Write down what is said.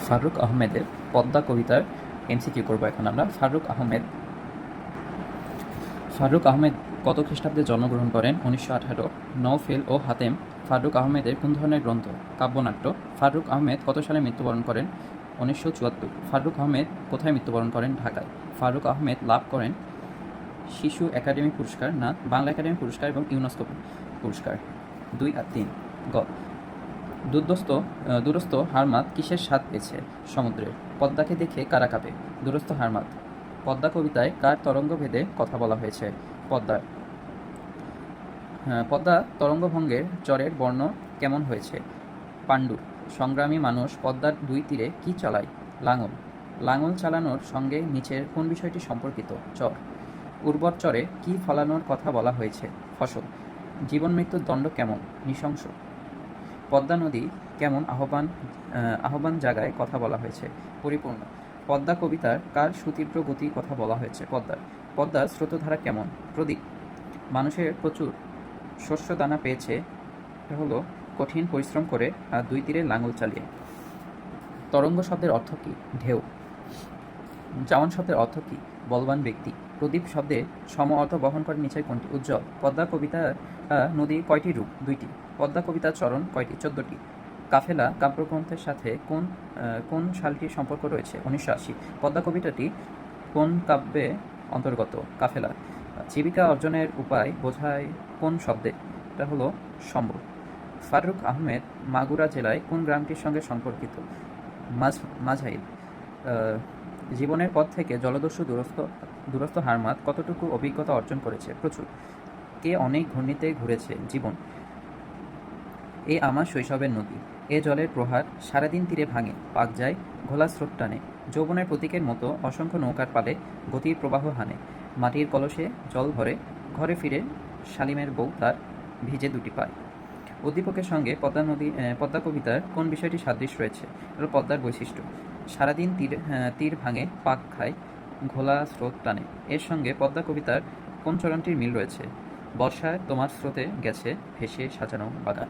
ফারুক আহমেদের পদ্মা কবিতার এমসিকিউ করবো এখন আমরা। ফারুক আহমেদ কত খ্রিস্টাব্দে জন্মগ্রহণ করেন? 1918। নওফেল ও হাতেম ফারুক আহমেদের কোন ধরনের গ্রন্থ? কাব্যনাট্য। ফারুক আহমেদ কত সালে মৃত্যুবরণ করেন? 1974। ফারুক আহমেদ কোথায় মৃত্যুবরণ করেন? ঢাকায়। ফারুক আহমেদ লাভ করেন শিশু একাডেমি পুরস্কার, না বাংলা একাডেমি পুরস্কার এবং ইউনেস্কো পুরস্কার? 2 আর 3। গ দূরস্থ হারমাত কিসের স্বাদ পেয়েছে? সমুদ্রের। পদ্মাকে দেখে কারা কাঁপে? দূরস্থ হারমাত। পদ্মা কবিতায় কার তরঙ্গভেদে কথা বলা হয়েছে? পদ্মার। পদ্মা তরঙ্গভঙ্গের চরের বর্ণ কেমন হয়েছে? পাণ্ডুর। সংগ্রামী মানুষ পদ্মার দুই তীরে কি চালায়? লাঙল। লাঙল চালানোর সঙ্গে নিচের কোন বিষয়টি সম্পর্কিত? চর। উর্বর চরে কি ফলানোর কথা বলা হয়েছে? ফসল। জীবন মৃত্যুর দণ্ড কেমন? নৃশংস। পদ্মা নদী কেমন আহ্বান জাগায় কথা বলা হয়েছে? পরিপূর্ণ। পদ্মা কবিতার কার সুতীব্র গতি কথা বলা হয়েছে? পদ্মার। পদ্মার স্রোতধারা কেমন? প্রদীপ। মানুষের প্রচুর শস্য দানা পেয়েছে, এটা হলো কঠিন পরিশ্রম করে আর দুই তীরে লাঙল চালিয়ে। তরঙ্গ শব্দের অর্থ কী? ঢেউ। জাওয়ান শব্দের অর্থ কী? বলবান ব্যক্তি। প্রদীপ শব্দের সম অর্থ বহন করে নিচের কোনটি? উজ্জ্বল। পদ্মা কবিতার নদী কয়টি রূপ? 2টি। পদ্মা কবিতার চরণ কয়টি? 14টি। কাফেলা কাব্যগ্রন্থের সাথে কোন সালটির সম্পর্ক রয়েছে? 1980। পদ্মা কবিতাটি কোন কাব্যে অন্তর্গত? কাফেলা। জীবিকা অর্জনের উপায় বোঝায় কোন শব্দে? এটা হলো সম্ভব। ফারুক আহমেদ মাগুরা জেলায় কোন গ্রামটির সঙ্গে সম্পর্কিত? মাঝাইল। জীবনের পথ থেকে জলদস্যু দূরস্থ হারমাত কতটুকু অভিজ্ঞতা অর্জন করেছে? প্রচুর। কে অনেক ঘূর্ণিতে ঘুরেছে? জীবন। এ আমার শৈশবের নদী, এ জলের প্রহার সারাদিন তীরে ভাঙে, পাক যায় ঘোলা স্রোত টানে। যৌবনের প্রতীকের মতো অসংখ্য নৌকার পালে গতির প্রবাহ হানে। মাটির কলসে জল ভরে, ঘরে ফিরে শালিমের বউ তার ভিজে দুটি পায়। উদ্দীপকের সঙ্গে পদ্মা কবিতার কোন বিষয়টি সাদৃশ্য রয়েছে? এটা পদ্মার বৈশিষ্ট্য। সারাদিন তীর ভাঙে, পাক খায়, ঘোলা স্রোত টানে। এর সঙ্গে পদ্মা কবিতার কোন চরণটির মিল রয়েছে? বর্ষায় তোমার স্রোতে গেছে ভেসে সাজানো বাগান।